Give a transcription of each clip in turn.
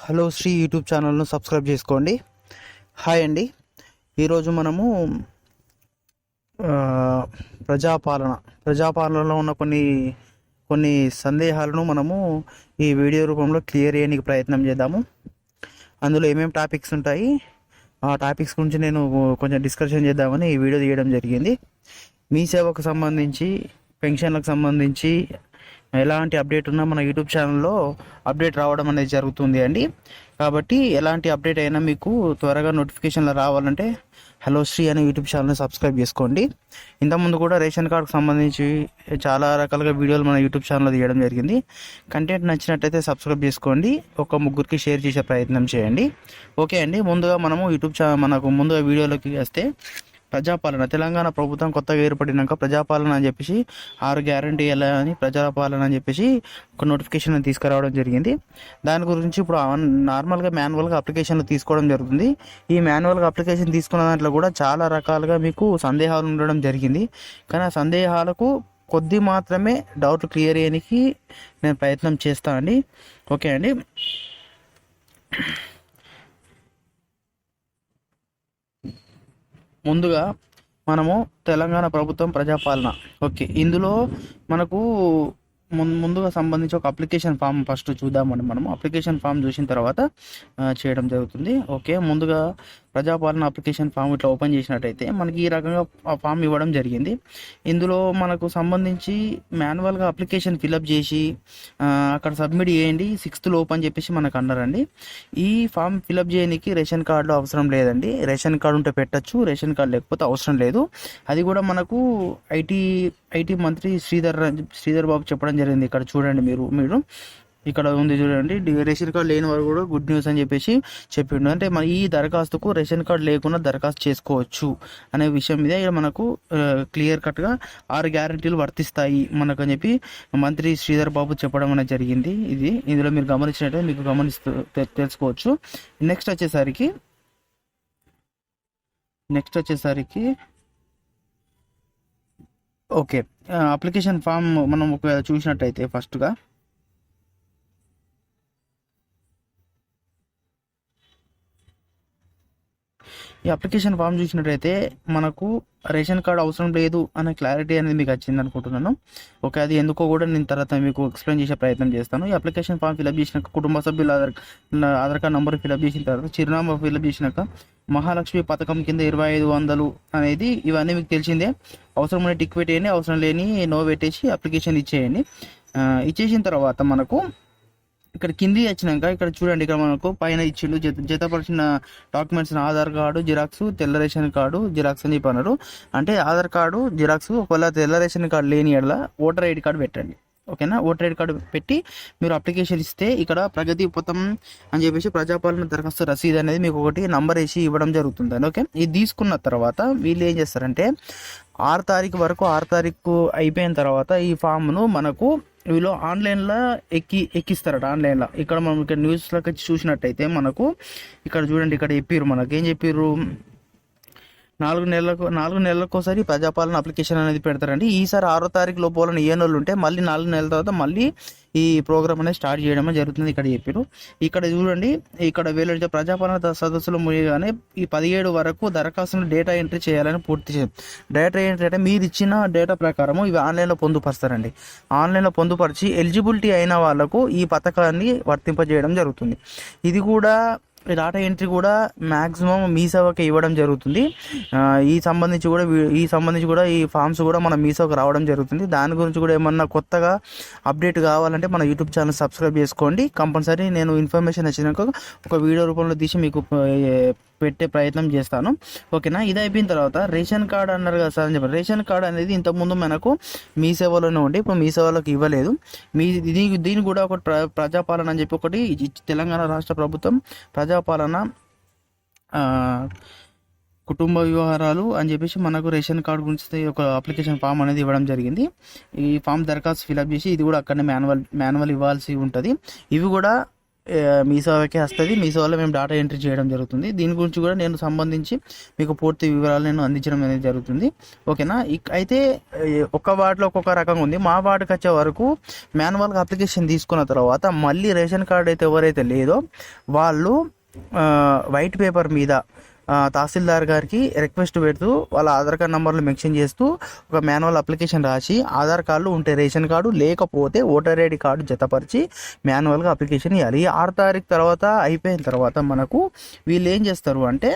Hello Shri YouTube ఛానల్ను subscribe చేసుకోండి. Hi అండి. ఈరోజు మనము ఆ, ప్రజాపాలనలో ఉన్న కొన్ని సందేహాలను మనము ఈ వీడియో రూపంలో క్లియర్ చేయడానికి ప్రయత్నం చేద్దాము. అందులో ఏమేమి టాపిక్స్ ఉంటాయి, ఆ టాపిక్స్ గురించి నేను కొంచెం డిస్కషన్ చేద్దామని ఈ వీడియో తీయడం జరిగింది. మీ సేవకు సంబంధించి, పెన్షన్లకు సంబంధించి ఎలాంటి అప్డేట్ ఉన్నా మన యూట్యూబ్ ఛానల్లో అప్డేట్ రావడం అనేది జరుగుతుంది అండి. కాబట్టి ఎలాంటి అప్డేట్ అయినా మీకు త్వరగా నోటిఫికేషన్లు రావాలంటే హలో శ్రీ అనే యూట్యూబ్ ఛానల్ని సబ్స్క్రైబ్ చేసుకోండి. ఇంతకుముందు కూడా రేషన్ కార్డుకు సంబంధించి చాలా రకాలుగా వీడియోలు మన యూట్యూబ్ ఛానల్లో తీయడం జరిగింది. కంటెంట్ నచ్చినట్టయితే సబ్స్క్రైబ్ చేసుకోండి, ఒక ముగ్గురికి షేర్ చేసే ప్రయత్నం చేయండి. ఓకే అండి. ముందుగా మనము మనకు ముందుగా వీడియోలోకి వస్తే, ప్రజాపాలన తెలంగాణ ప్రభుత్వం కొత్తగా ఏర్పడినాక ప్రజాపాలన అని చెప్పేసి 6 గ్యారంటీల అని ప్రజాపాలన అని చెప్పేసి ఒక నోటిఫికేషన్ తీసుకురావడం జరిగింది. దాని గురించి ఇప్పుడు నార్మల్గా మాన్యువల్గా అప్లికేషన్లు తీసుకోవడం జరుగుతుంది. ఈ మాన్యువల్గా అప్లికేషన్ తీసుకున్న దాంట్లో కూడా చాలా రకాలుగా మీకు సందేహాలు ఉండడం జరిగింది. కానీ ఆ సందేహాలకు కొద్ది మాత్రమే డౌట్లు క్లియర్ చేయడానికి నేను ప్రయత్నం చేస్తానండి. ఓకే అండి. ముందుగా మనము తెలంగాణ ప్రభుత్వం ప్రజాపాలన, ఓకే, ఇందులో మనకు ముందుగా సంబంధించి ఒక అప్లికేషన్ ఫామ్ ఫస్ట్ చూద్దామండి. మనము అప్లికేషన్ ఫామ్ చూసిన తర్వాత చేయడం జరుగుతుంది. ఓకే, ముందుగా ప్రజాపాలన అప్లికేషన్ ఫామ్ ఇట్లా ఓపెన్ చేసినట్టయితే మనకి ఈ రకంగా ఆ ఫామ్ ఇవ్వడం జరిగింది. ఇందులో మనకు సంబంధించి మాన్యువల్గా అప్లికేషన్ ఫిలప్ చేసి అక్కడ సబ్మిట్ చేయండి 6th లోపు అని చెప్పేసి మనకు అన్నారండి. ఈ ఫామ్ ఫిలప్ చేయడానికి రేషన్ కార్డు అవసరం లేదండి. రేషన్ కార్డు ఉంటే పెట్టచ్చు, రేషన్ కార్డు లేకపోతే అవసరం లేదు. అది కూడా మనకు ఐటీ మంత్రి శ్రీధర్ బాబు చెప్పడం జరిగింది. ఇక్కడ చూడండి, మీరు ఇక్కడ ఉంది చూడండి, రేషన్ కార్డు లేని వారు కూడా గుడ్ న్యూస్ అని చెప్పేసి చెప్పిండు. అంటే మన ఈ దరఖాస్తుకు రేషన్ కార్డు లేకుండా దరఖాస్తు చేసుకోవచ్చు అనే విషయం మీద ఇక్కడ మనకు క్లియర్ కట్గా 6 గ్యారంటీలు వర్తిస్తాయి మనకు అని చెప్పి మంత్రి శ్రీధర్ బాబు చెప్పడం అనేది జరిగింది. ఇందులో మీరు గమనించినట్టు మీకు తెలుసుకోవచ్చు. నెక్స్ట్ వచ్చేసరికి ఓకే, అప్లికేషన్ ఫామ్ మనం ఒకవేళ చూసినట్టయితే ఫస్ట్గా ఈ అప్లికేషన్ ఫామ్ చూసినట్టయితే మనకు రేషన్ కార్డు అవసరం లేదు అనే క్లారిటీ అనేది మీకు వచ్చింది అనుకుంటున్నాను. ఓకే, అది ఎందుకో కూడా నేను తర్వాత మీకు ఎక్స్ప్లెయిన్ చేసే ప్రయత్నం చేస్తాను. ఈ అప్లికేషన్ ఫామ్ ఫిలప్ చేసినాక కుటుంబ సభ్యుల ఆధార్ కార్డ్ నంబర్ ఫిలప్ చేసిన తర్వాత చిరునామా ఫిలప్ చేసినాక మహాలక్ష్మి పథకం కింద 2500 అనేది ఇవన్నీ మీకు తెలిసిందే. అవసరమైన టిక్ పెట్టేయండి, అవసరం లేని నో పెట్టేసి అప్లికేషన్ ఇచ్చేయండి. ఇచ్చేసిన తర్వాత మనకు ఇక్కడ కింది వచ్చినాక ఇక్కడ చూడండి, ఇక్కడ మనకు పైన ఇచ్చిండు జతపరిచిన డాక్యుమెంట్స్ ఆధార్ కార్డు జిరాక్స్, తెల్ల రేషన్ కార్డు జిరాక్స్ అని చెప్పన్నారు. అంటే ఆధార్ కార్డు జిరాక్స్, ఒకవేళ తెల్ల రేషన్ కార్డు లేని ఎడల ఓటర్ ఐడి కార్డు పెట్టండి. ఓకేనా, ఓటర్ ఐడి కార్డు పెట్టి మీరు అప్లికేషన్ ఇస్తే ఇక్కడ ప్రగతి పథం అని చెప్పేసి ప్రజాపాలన దరఖాస్తు రసీదు అనేది మీకు ఒకటి నంబర్ వేసి ఇవ్వడం జరుగుతుంది. ఓకే, ఇది తీసుకున్న తర్వాత వీళ్ళు ఏం చేస్తారంటే 6 తారీఖు అయిపోయిన తర్వాత ఈ ఫామ్ను మనకు వీళ్ళు ఆన్లైన్లో ఎక్కిస్తారట. ఆన్లైన్లో ఇక్కడ మనం ఇక్కడ న్యూస్లోకి వచ్చి చూసినట్టయితే మనకు ఇక్కడ చూడండి, ఇక్కడ చెప్పారు, మనకి ఏం చెప్పారు, 4 నెలలకు ఒకసారి ప్రజాపాలన అప్లికేషన్ అనేది పెడతారండి. ఈసారి 6వ తారీఖు లోపల ఏనోళ్ళు ఉంటే మళ్ళీ 4 నెలల తర్వాత మళ్ళీ ఈ ప్రోగ్రామ్ అనేది స్టార్ట్ చేయడం జరుగుతుంది. ఇక్కడ చెప్పారు. ఇక్కడ చూడండి, ఇక్కడ వీళ్ళు ప్రజాపాలన సదస్సులు ముగియగానే ఈ 17 వరకు దరఖాస్తును డేటా ఎంట్రీ చేయాలని పూర్తి చేయాలి. డేటా ఎంట్రీ అంటే మీరు ఇచ్చిన డేటా ప్రకారము ఇవి ఆన్లైన్లో పొందుపరుస్తారండి. ఆన్లైన్లో పొందుపరిచి ఎలిజిబిలిటీ అయిన వాళ్ళకు ఈ పథకాన్ని వర్తింపజేయడం జరుగుతుంది. ఇది కూడా డేటా ఎంట్రీ కూడా మ్యాక్సిమం మీ సేవకి ఇవ్వడం జరుగుతుంది. ఈ సంబంధించి కూడా ఈ ఫామ్స్ కూడా మన మీ సేవకు రావడం జరుగుతుంది. దాని గురించి కూడా ఏమన్నా కొత్తగా అప్డేట్ కావాలంటే మన యూట్యూబ్ ఛానల్ సబ్స్క్రైబ్ చేసుకోండి. కంపల్సరీ నేను ఇన్ఫర్మేషన్ వచ్చినాక ఒక వీడియో రూపంలో తీసి మీకు పెట్టే ప్రయత్నం చేస్తాను. ఓకేనా, ఇది అయిపోయిన తర్వాత రేషన్ కార్డు అన్నారు కదా సార్ అని చెప్పారు. రేషన్ కార్డు అనేది ఇంతకుముందు మనకు మీ సేవలోనే ఉండి ఇప్పుడు మీ సేవలోకి ఇవ్వలేదు. దీని కూడా ఒకటి ప్రజాపాలన అని చెప్పి ఒకటి తెలంగాణ రాష్ట్ర ప్రభుత్వం ప్రజాపాలన కుటుంబ వ్యవహారాలు అని చెప్పేసి మనకు రేషన్ కార్డు గురించి ఒక అప్లికేషన్ ఫామ్ అనేది ఇవ్వడం జరిగింది. ఈ ఫామ్ దరఖాస్తు ఫిలప్ చేసి ఇది కూడా అక్కడనే మాన్యువల్ ఇవ్వాల్సి ఉంటుంది. ఇవి కూడా మీసేవకే వస్తుంది. మీసేవలో మేము డేటా ఎంట్రీ చేయడం జరుగుతుంది. దీని గురించి కూడా నేను సంబంధించి మీకు పూర్తి వివరాలు నేను అందించడం అనేది జరుగుతుంది. ఓకేనా. అయితే ఒక్క వార్డులో ఒక్కొక్క రకంగా ఉంది. మా వార్డుకి వచ్చే వరకు మాన్యువల్గా అప్లికేషన్ తీసుకున్న తర్వాత మళ్ళీ రేషన్ కార్డు అయితే ఎవరైతే లేదో వాళ్ళు వైట్ పేపర్ మీద తహసీల్దార్ గారికి రిక్వెస్ట్ పెడుతూ వాళ్ళ ఆధార్ కార్డ్ నెంబర్లు మెన్షన్ చేస్తూ ఒక మాన్యువల్ అప్లికేషన్ రాసి ఆధార్ కార్డులు ఉంటే రేషన్ కార్డు, లేకపోతే ఓటర్ ఐడి కార్డు జతపరిచి మాన్యువల్గా అప్లికేషన్ ఇవ్వాలి. 6 తారీఖు తర్వాత అయిపోయిన తర్వాత మనకు వీళ్ళు ఏం చేస్తారు అంటే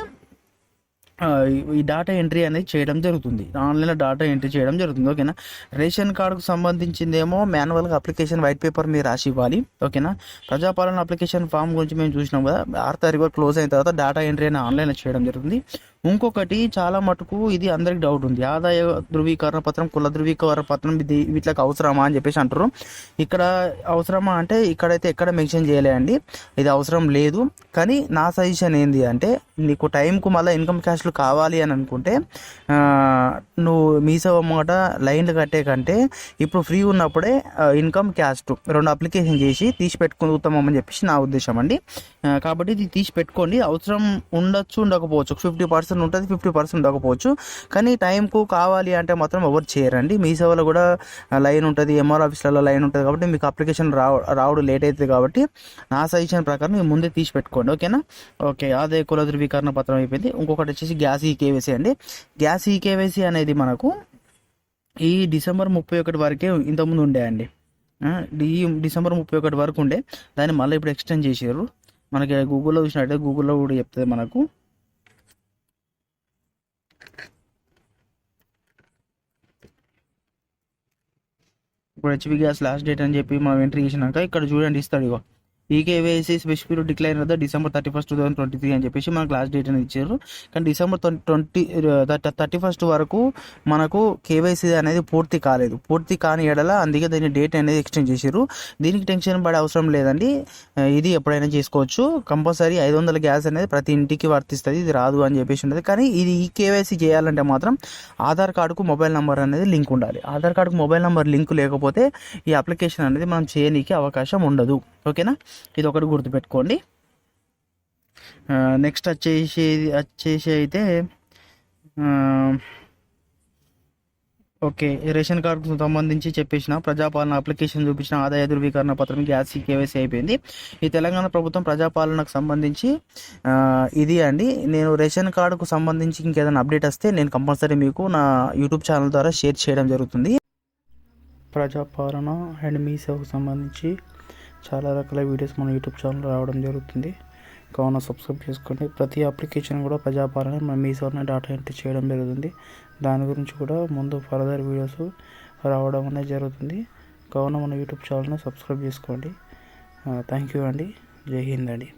ఈ డేటా ఎంట్రీ అనేది చేయడం జరుగుతుంది. ఆన్లైన్లో డేటా ఎంట్రీ చేయడం జరుగుతుంది. ఓకేనా. రేషన్ కార్డుకు సంబంధించిందేమో మాన్యువల్గా అప్లికేషన్ వైట్ పేపర్ మీరు రాసి ఇవ్వాలి. ఓకేనా. ప్రజాపాలన అప్లికేషన్ ఫామ్ గురించి మేము చూసినాం కదా, 6 తారీఖు క్లోజ్ అయిన తర్వాత డేటా ఎంట్రీ అనేది ఆన్లైన్లో చేయడం జరుగుతుంది. ఇంకొకటి చాలా మటుకు ఇది అందరికి డౌట్ ఉంది, ఆదాయ ధృవీకరణ పత్రం, కుల ధృవీకరణ పత్రం ఇది వీటికి అవసరమా అని చెప్పేసి అంటారు. ఇక్కడ అవసరమా అంటే ఇక్కడైతే ఎక్కడ మెన్షన్ చేయలేదండి, ఇది అవసరం లేదు. కానీ నా సజెషన్ ఏంది అంటే నీకు టైంకు మళ్ళీ ఇన్కమ్ క్యాష్లు కావాలి అని అనుకుంటే నువ్వు మీసేవ మాట లైన్లు కట్టే కంటే ఇప్పుడు ఫ్రీ ఉన్నప్పుడే ఇన్కమ్ క్యాస్ట్ 2 అప్లికేషన్ చేసి తీసి పెట్టుకుని ఉత్తమం అని చెప్పేసి నా ఉద్దేశం అండి. కాబట్టి ఇది తీసి పెట్టుకోండి. అవసరం ఉండొచ్చు ఉండకపోవచ్చు, 50% ఉంటుంది, 50% ఉండకపోవచ్చు. కానీ టైంకు కావాలి అంటే మాత్రం ఎవరు చేయరండి. మీ సేవలో కూడా లైన్ ఉంటుంది, ఎంఆర్ ఆఫీస్లలో లైన్ ఉంటుంది. కాబట్టి మీకు అప్లికేషన్ రావడం లేట్ అవుతుంది. కాబట్టి నా సజెషన్ ప్రకారం మీరు ముందే తీసి పెట్టుకోండి. ఓకేనా. ఓకే. ఆదాయ కుల ధృవీకరణ పత్రం అయిపోయింది. ఇంకొకటి వచ్చేసి గ్యాస్ ఈకేవైసీ అండి. గ్యాస్ ఈకేవైసీ అనేది మనకు ఈ డిసెంబర్ 31 వరకే ఇంతకుముందు ఉండే అండి. ఈ డిసెంబర్ 31 వరకు ఉండే, దాన్ని మళ్ళీ ఇప్పుడు ఎక్స్టెండ్ చేసారు. మనకి గూగుల్లో చూసినట్టయితే గూగుల్లో కూడా చెప్తుంది మనకు. ఇప్పుడు హెచ్పి గ్యాస్ లాస్ట్ డేట్ అని చెప్పి మనం ఎంట్రీ చేసినాక ఇక్కడ చూడండి ఇస్తాడు. ఇగో ఈకేవైసీ స్పెసిఫిక్ డిక్లైన్ కదా December 31, 2023 అని చెప్పేసి మనకు లాస్ట్ డేట్ అని ఇచ్చారు. కానీ December 31 వరకు మనకు కేవైసీ అనేది పూర్తి కాలేదు. పూర్తి కాని ఎడల అందుకే దీని డేట్ అనేది ఎక్స్టెండ్ చేశారు. దీనికి టెన్షన్ పడే అవసరం లేదండి. ఇది ఎప్పుడైనా చేసుకోవచ్చు. కంపల్సరీ 500 గ్యాస్ అనేది ప్రతి ఇంటికి వర్తిస్తుంది. ఇది రాదు అని చెప్పేసి ఉంటుంది. కానీ ఇది ఈ కేవైసీ చేయాలంటే మాత్రం ఆధార్ కార్డుకు మొబైల్ నెంబర్ అనేది లింక్ ఉండాలి. ఆధార్ కార్డుకు మొబైల్ నెంబర్ లింక్ లేకపోతే ఈ అప్లికేషన్ అనేది మనం చేయనీకి అవకాశం ఉండదు. ఓకేనా. ఇది ఒకటి గుర్తుపెట్టుకోండి. నెక్స్ట్ వచ్చేసి అయితే ఓకే, రేషన్ కార్డుకు సంబంధించి చెప్పేసిన, ప్రజాపాలన అప్లికేషన్ చూపించిన, ఆదాయ ధృవీకరణ పత్రం, గ్యాస్ కేవైసీ అయిపోయింది. ఈ తెలంగాణ ప్రభుత్వం ప్రజాపాలనకు సంబంధించి ఇది అండి. నేను రేషన్ కార్డుకు సంబంధించి ఇంకేదైనా అప్డేట్ వస్తే నేను కంపల్సరీ మీకు నా యూట్యూబ్ ఛానల్ ద్వారా షేర్ చేయడం జరుగుతుంది. ప్రజాపాలన అండ్ మీ సేవకు సంబంధించి చాలా రకాల వీడియోస్ మన యూట్యూబ్ ఛానల్లో రావడం జరుగుతుంది. కావున సబ్స్క్రైబ్ చేసుకోండి. ప్రతి అప్లికేషన్ కూడా ప్రజాపాలన మన మీ సేవనే డేటా ఎంట్రీ చేయడం జరుగుతుంది. దాని గురించి కూడా ముందు ఫర్దర్ వీడియోస్ రావడం అనేది జరుగుతుంది. కావున మన యూట్యూబ్ ఛానల్ని సబ్స్క్రైబ్ చేసుకోండి. థ్యాంక్ యూ అండి. జై హింద్ అండి.